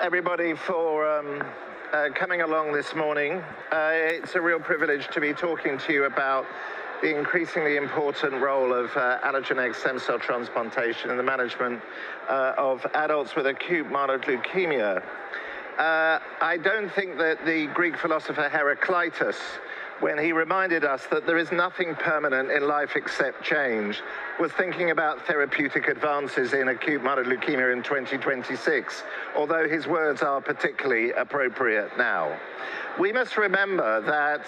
everybody for coming along this morning. It's a real privilege to be talking to you about the increasingly important role of allogenic stem cell transplantation in the management of adults with acute myeloid leukemia. I don't think that the Greek philosopher Heraclitus, when he reminded us that there is nothing permanent in life except change, was thinking about therapeutic advances in acute myeloid leukemia in 2026, although his words are particularly appropriate now. We must remember that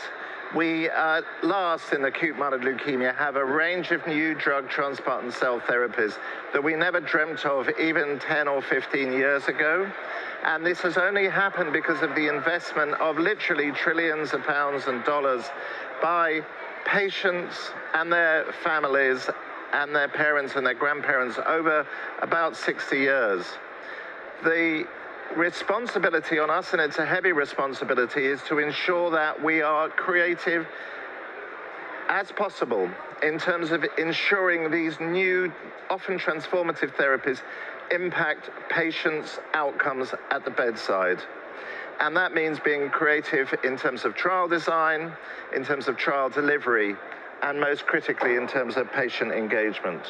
we, at last in acute myeloid leukemia, have a range of new drug transplant and cell therapies that we never dreamt of even 10 or 15 years ago. And this has only happened because of the investment of literally trillions of pounds and dollars by patients and their families and their parents and their grandparents over about 60 years. The responsibility on us, and it's a heavy responsibility, is to ensure that we are creative as possible in terms of ensuring these new, often transformative therapies impact patients' outcomes at the bedside. And that means being creative in terms of trial design, in terms of trial delivery, and most critically in terms of patient engagement.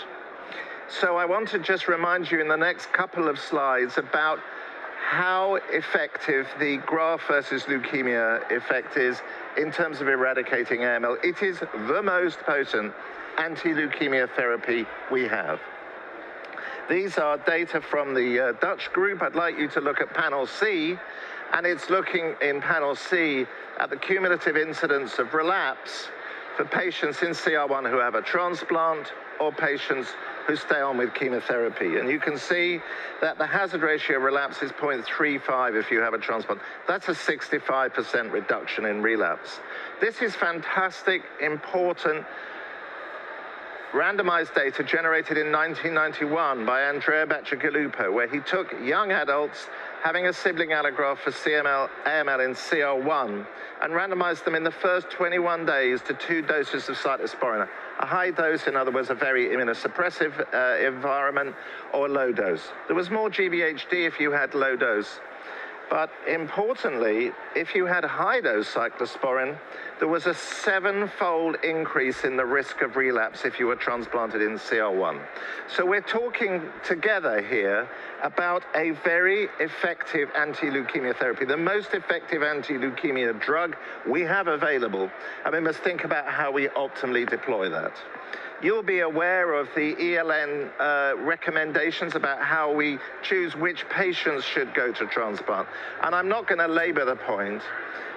So I want to just remind you in the next couple of slides about how effective the graft versus leukemia effect is in terms of eradicating AML. It is the most potent anti-leukemia therapy we have. These are data from the Dutch group. I'd like you to look at panel C, and it's looking in panel C at the cumulative incidence of relapse for patients in CR1 who have a transplant or patients who stay on with chemotherapy. And you can see that the hazard ratio of relapse is 0.35 if you have a transplant. That's a 65% reduction in relapse. This is fantastic, important, randomized data generated in 1991 by Andrea Bacigalupo, where he took young adults having a sibling allograft for AML in CR1 and randomized them in the first 21 days to 2 doses of cyclosporine. A high dose, in other words, a very immunosuppressive environment, or low dose. There was more GVHD if you had low dose. But importantly, if you had high-dose cyclosporine, there was a 7-fold increase in the risk of relapse if you were transplanted in CR1. So we're talking together here about a very effective anti-leukemia therapy, the most effective anti-leukemia drug we have available, and we must think about how we optimally deploy that. You'll be aware of the ELN recommendations about how we choose which patients should go to transplant. And I'm not going to labor the point,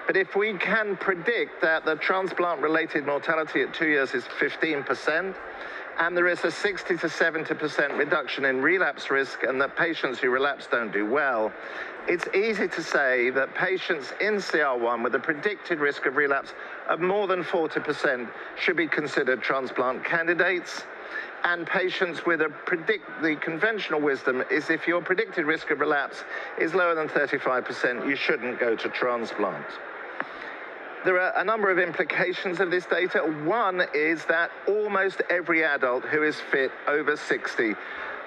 but if we can predict that the transplant-related mortality at 2 years is 15%, and there is a 60 to 70% reduction in relapse risk, and that patients who relapse don't do well, it's easy to say that patients in CR1 with a predicted risk of relapse of more than 40% should be considered transplant candidates. And patients with the conventional wisdom is if your predicted risk of relapse is lower than 35%, you shouldn't go to transplant. There are a number of implications of this data. One is that almost every adult who is fit over 60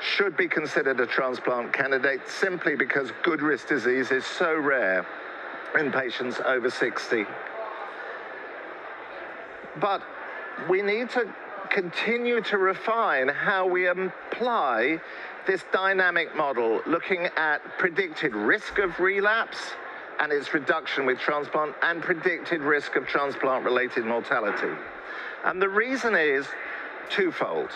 should be considered a transplant candidate simply because good risk disease is so rare in patients over 60. But we need to continue to refine how we apply this dynamic model, looking at predicted risk of relapse and its reduction with transplant, and predicted risk of transplant-related mortality. And the reason is twofold.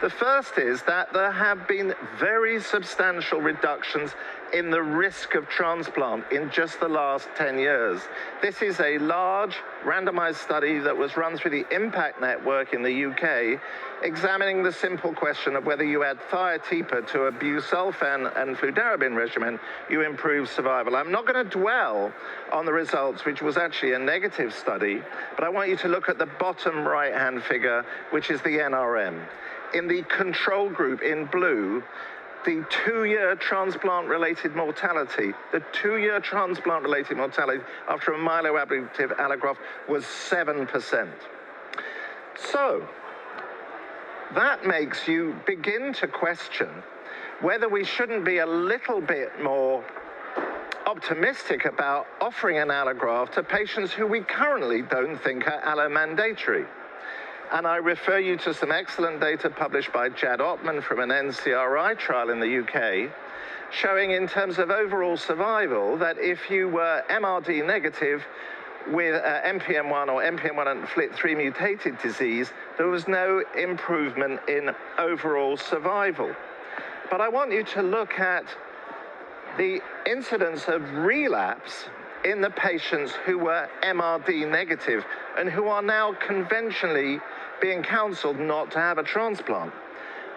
The first is that there have been very substantial reductions in the risk of transplant in just the last 10 years. This is a large randomized study that was run through the Impact Network in the UK, examining the simple question of whether you add thiatepa to a busulfan and fludarabine regimen, you improve survival. I'm not going to dwell on the results, which was actually a negative study, but I want you to look at the bottom right-hand figure, which is the NRM. In the control group in blue, the 2-year transplant-related mortality, after a myeloablative allograft was 7%. So that makes you begin to question whether we shouldn't be a little bit more optimistic about offering an allograft to patients who we currently don't think are allo-mandatory. And I refer you to some excellent data published by Jad Ottman from an NCRI trial in the UK, showing in terms of overall survival that if you were MRD negative with NPM1 or NPM1 and FLT3 mutated disease, there was no improvement in overall survival. But I want you to look at the incidence of relapse in the patients who were MRD negative and who are now conventionally being counseled not to have a transplant.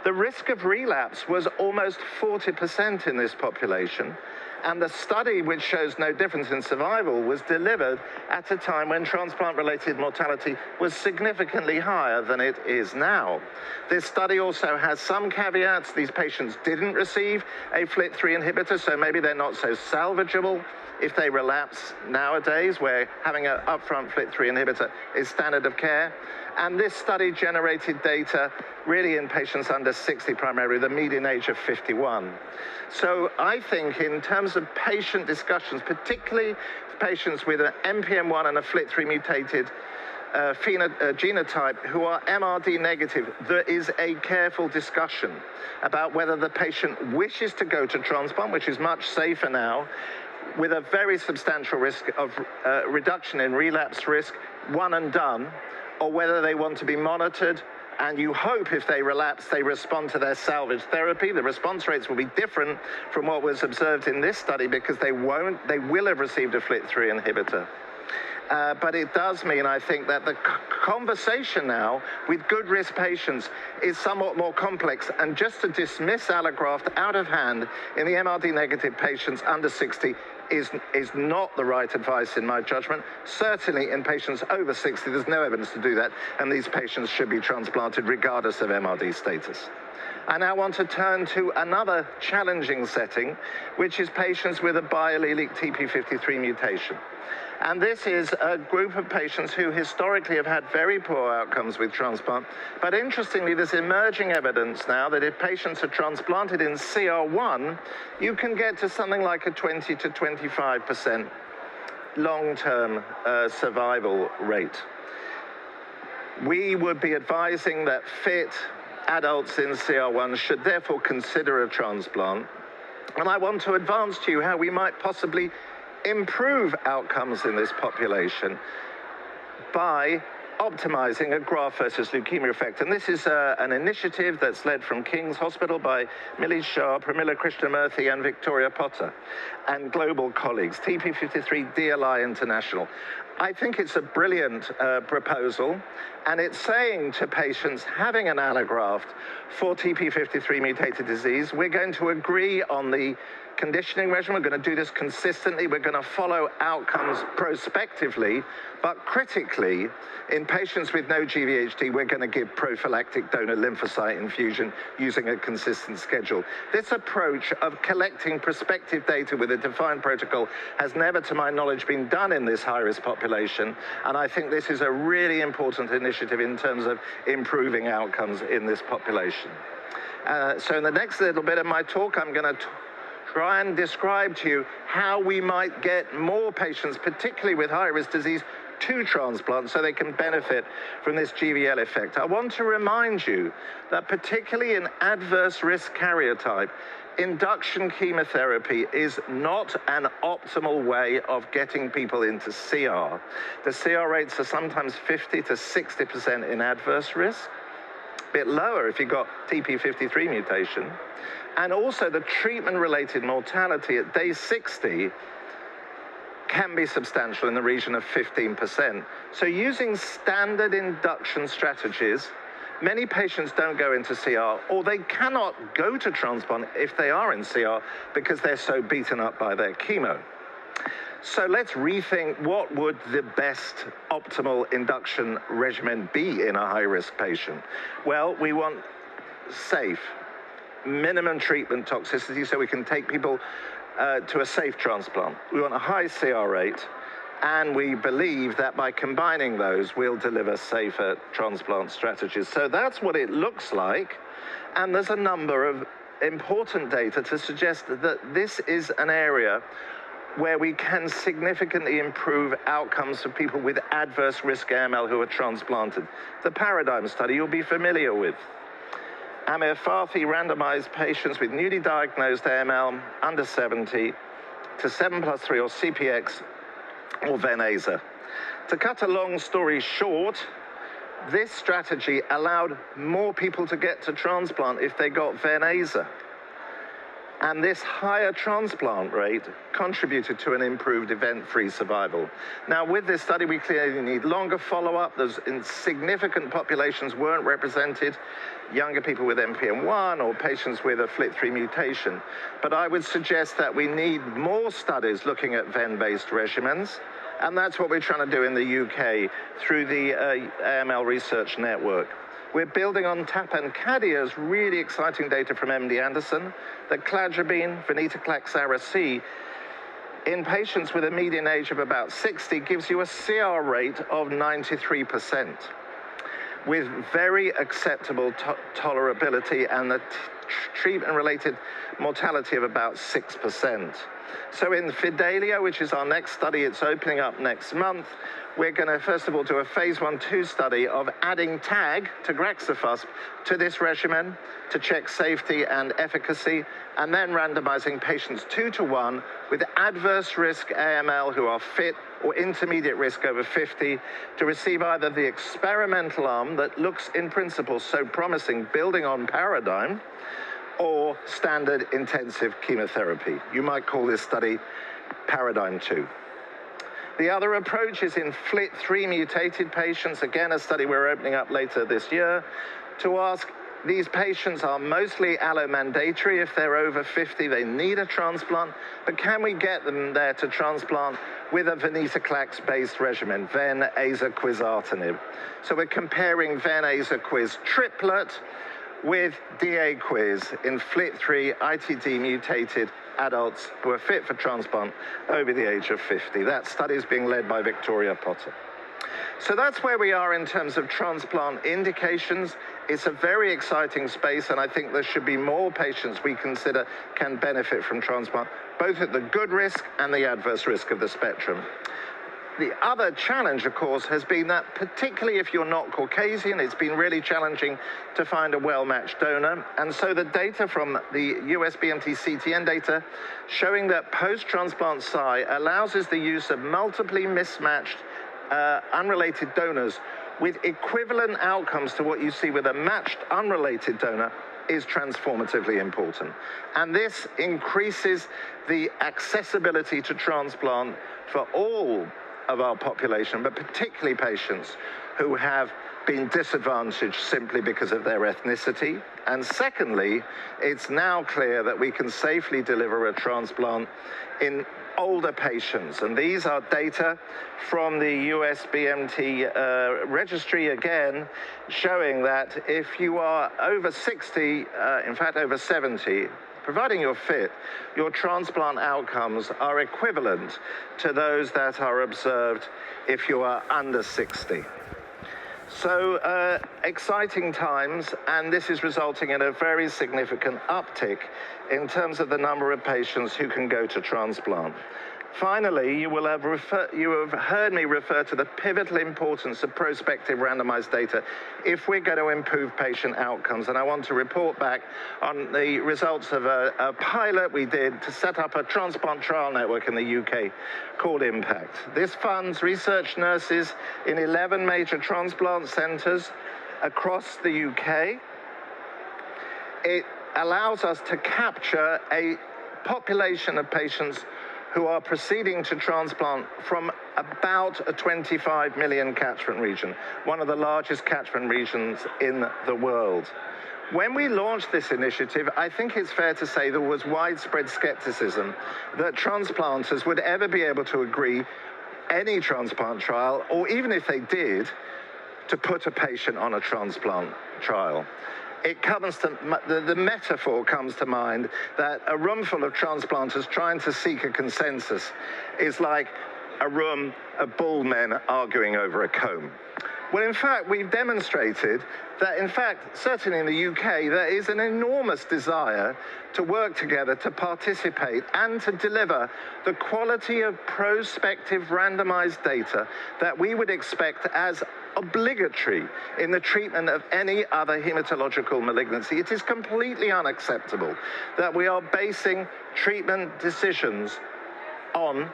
The risk of relapse was almost 40% in this population, and the study, which shows no difference in survival, was delivered at a time when transplant-related mortality was significantly higher than it is now. This study also has some caveats. These patients didn't receive a FLT3 inhibitor, so maybe they're not so salvageable if they relapse nowadays, where having an upfront FLT3 inhibitor is standard of care. And this study generated data really in patients under 60 primarily, the median age of 51. So I think in terms of patient discussions, particularly patients with an NPM1 and a FLT3 mutated genotype who are MRD negative, there is a careful discussion about whether the patient wishes to go to transplant, which is much safer now, with a very substantial risk of reduction in relapse risk, one and done, or whether they want to be monitored, and you hope if they relapse, they respond to their salvage therapy. The response rates will be different from what was observed in this study because they will have received a FLT3 inhibitor. But it does mean, I think, that the conversation now with good risk patients is somewhat more complex, and just to dismiss allograft out of hand in the MRD negative patients under 60 is not the right advice in my judgment. Certainly in patients over 60, there's no evidence to do that, and these patients should be transplanted regardless of MRD status. I now want to turn to another challenging setting, which is patients with a biallelic TP53 mutation. And this is a group of patients who historically have had very poor outcomes with transplant. But interestingly, there's emerging evidence now that if patients are transplanted in CR1, you can get to something like a 20 to 25% long-term survival rate. We would be advising that fit adults in CR1 should therefore consider a transplant. And I want to advance to you how we might possibly improve outcomes in this population by optimizing a graft versus leukemia effect. And this is an initiative that's led from King's Hospital by Millie Shah, Pramila Krishnamurthy, and Victoria Potter, and global colleagues, TP53 DLI International. I think it's a brilliant proposal, and it's saying to patients having an allograft for TP53 mutated disease, we're going to agree on the conditioning regimen. We're going to do this consistently. We're going to follow outcomes prospectively, but critically, in patients with no GVHD, we're going to give prophylactic donor lymphocyte infusion using a consistent schedule. This approach of collecting prospective data with a defined protocol has never, to my knowledge, been done in this high-risk population, and I think this is a really important initiative in terms of improving outcomes in this population. So in the next little bit of my talk, I'm going to try and describe to you how we might get more patients, particularly with high-risk disease, to transplant so they can benefit from this GVL effect. I want to remind you that particularly in adverse risk karyotype, induction chemotherapy is not an optimal way of getting people into CR. The CR rates are sometimes 50 to 60% in adverse risk, a bit lower if you've got TP53 mutation. And also the treatment-related mortality at day 60 can be substantial in the region of 15%. So using standard induction strategies, many patients don't go into CR, or they cannot go to transplant if they are in CR because they're so beaten up by their chemo. So let's rethink what would the best optimal induction regimen be in a high-risk patient. Well, we want safe, minimum treatment toxicity so we can take people to a safe transplant. We want a high CR rate, and we believe that by combining those, we'll deliver safer transplant strategies. So that's what it looks like, and there's a number of important data to suggest that this is an area where we can significantly improve outcomes for people with adverse risk AML who are transplanted. The Paradigm study you'll be familiar with. Amir Fathi randomized patients with newly diagnosed AML under 70 to 7+3 or CPX or Ven/Aza. To cut a long story short, this strategy allowed more people to get to transplant if they got Ven/Aza. And this higher transplant rate contributed to an improved event-free survival. Now, with this study, we clearly need longer follow-up. Those significant populations weren't represented, younger people with NPM1 or patients with a FLT3 mutation. But I would suggest that we need more studies looking at Ven-based regimens, and that's what we're trying to do in the UK through the AML Research Network. We're building on Tapan-Kadia's really exciting data from MD Anderson that cladribine, venetoclax ara-C, in patients with a median age of about 60 gives you a CR rate of 93%, with very acceptable tolerability and the treatment-related mortality of about 6%. So in Fidelia, which is our next study, it's opening up next month, we're going to, first of all, do a phase 1/2 study of adding TAG to Graxifusp to this regimen to check safety and efficacy, and then randomizing patients 2-to-1 with adverse risk AML who are fit or intermediate risk over 50 to receive either the experimental arm that looks in principle so promising, building on Paradigm, or standard intensive chemotherapy. You might call this study Paradigm 2. The other approach is in FLT3 mutated patients, again, a study we're opening up later this year, to ask, these patients are mostly allomandatory. If they're over 50, they need a transplant, but can we get them there to transplant with a venetoclax-based regimen, Ven/Aza/Quizartinib? So we're comparing Ven/Aza/Quiz triplet with DA-Quiz in FLT3 ITD mutated adults who are fit for transplant over the age of 50. That study is being led by Victoria Potter. So that's where we are in terms of transplant indications. It's a very exciting space, and I think there should be more patients we consider can benefit from transplant, both at the good risk and the adverse risk of the spectrum. The other challenge, of course, has been that particularly if you're not Caucasian, it's been really challenging to find a well-matched donor. And so the data from the US BMT CTN data showing that post-transplant Psi allows us the use of multiply mismatched unrelated donors with equivalent outcomes to what you see with a matched unrelated donor is transformatively important. And this increases the accessibility to transplant for all of our population, but particularly patients who have been disadvantaged simply because of their ethnicity. And secondly, it's now clear that we can safely deliver a transplant in older patients. And these are data from the US BMT registry, again, showing that if you are over 60, in fact over 70, providing you're fit, your transplant outcomes are equivalent to those that are observed if you are under 60. So exciting times, and this is resulting in a very significant uptick in terms of the number of patients who can go to transplant. Finally, you have heard me refer to the pivotal importance of prospective randomized data if we're going to improve patient outcomes. And I want to report back on the results of a pilot we did to set up a transplant trial network in the UK called Impact. This funds research nurses in 11 major transplant centres across the UK. It allows us to capture a population of patients who are proceeding to transplant from about a 25 million catchment region, one of the largest catchment regions in the world. When we launched this initiative, I think it's fair to say there was widespread skepticism that transplanters would ever be able to agree any transplant trial, or even if they did, to put a patient on a transplant trial. It comes to, the metaphor comes to mind that a room full of transplanters trying to seek a consensus is like a room of bull men arguing over a comb. Well, in fact, we've demonstrated that, in fact, certainly in the UK, there is an enormous desire to work together, to participate, and to deliver the quality of prospective randomized data that we would expect as obligatory in the treatment of any other hematological malignancy. It is completely unacceptable that we are basing treatment decisions on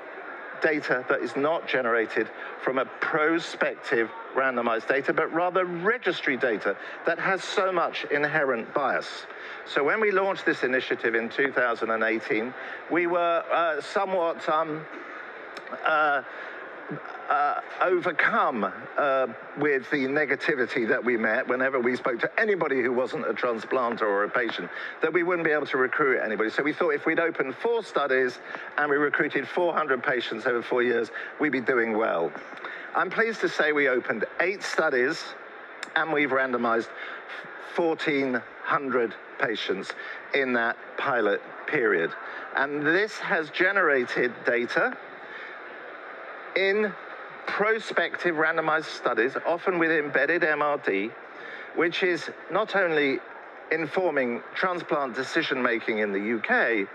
data that is not generated from a prospective randomized data, but rather registry data that has so much inherent bias. So when we launched this initiative in 2018, we were somewhat overcome with the negativity that we met whenever we spoke to anybody who wasn't a transplanter or a patient, that we wouldn't be able to recruit anybody. So we thought if we'd opened 4 studies and we recruited 400 patients over 4 years, we'd be doing well. I'm pleased to say we opened 8 studies and we've randomized 1,400 patients in that pilot period. And this has generated data in prospective randomized studies, often with embedded MRD, which is not only informing transplant decision-making in the UK,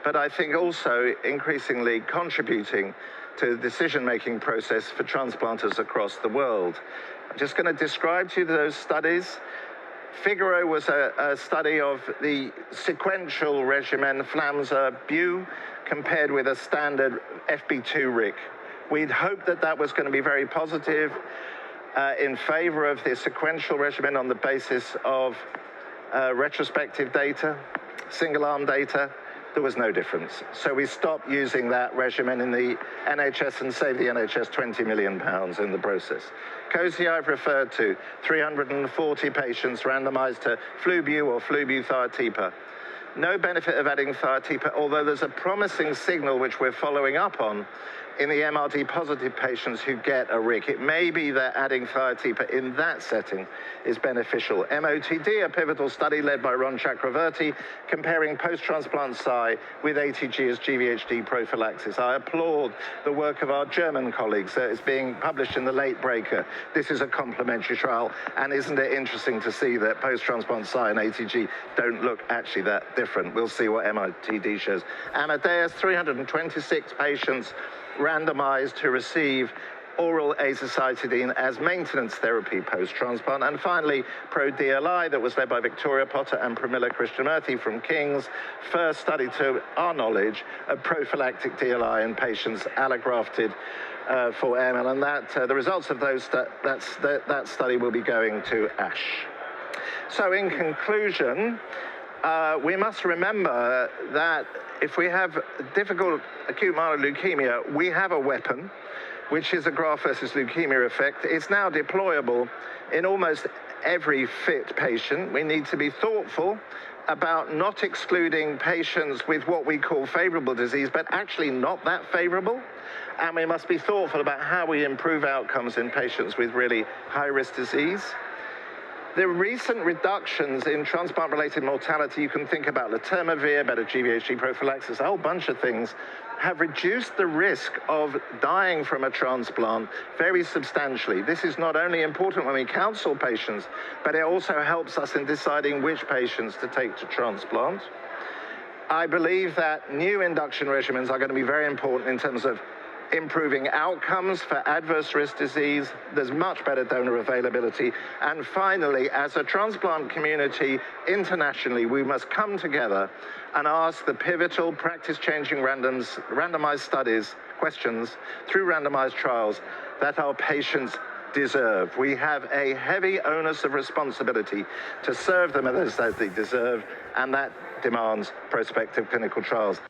but I think also increasingly contributing to the decision-making process for transplanters across the world. I'm just going to describe to you those studies. Figaro was a study of the sequential regimen Flamza-Bu compared with a standard FB2-RIC. We'd hoped that that was going to be very positive in favor of the sequential regimen on the basis of retrospective data, single-arm data. There was no difference. So we stopped using that regimen in the NHS and saved the NHS £20 million in the process. COSI I've referred to, 340 patients randomized to Flu-Bu or Flu-Bu-Thiatipa. No benefit of adding Thiatipa, although there's a promising signal which we're following up on in the MRD positive patients who get a RIC. It may be that adding Thiatipa in that setting is beneficial. MOTD, a pivotal study led by Ron Chakraverty, comparing post-transplant Psi with ATG as GVHD prophylaxis. I applaud the work of our German colleagues. It's being published in the Late Breaker. This is a complementary trial, and isn't it interesting to see that post-transplant Psi and ATG don't look actually that different? We'll see what MOTD shows. Amadeus, 326 patients randomized to receive oral azacitidine as maintenance therapy post-transplant. And finally, PRO-DLI, that was led by Victoria Potter and Pramila Krishnamurthy from King's, first study to our knowledge of prophylactic DLI in patients allografted for AML. And that the results of those that study will be going to ASH. So in conclusion, we must remember that if we have difficult acute myeloid leukemia, we have a weapon, which is a graft versus leukemia effect. It's now deployable in almost every fit patient. We need to be thoughtful about not excluding patients with what we call favorable disease, but actually not that favorable. And we must be thoughtful about how we improve outcomes in patients with really high-risk disease. The recent reductions in transplant-related mortality, you can think about letermovir, better GVHD prophylaxis, a whole bunch of things, have reduced the risk of dying from a transplant very substantially. This is not only important when we counsel patients, but it also helps us in deciding which patients to take to transplant. I believe that new induction regimens are going to be very important in terms of improving outcomes for adverse risk disease. There's much better donor availability. And finally, as a transplant community internationally, we must come together and ask the pivotal practice-changing randomized studies questions through randomized trials that our patients deserve. We have a heavy onus of responsibility to serve them as they deserve, and that demands prospective clinical trials.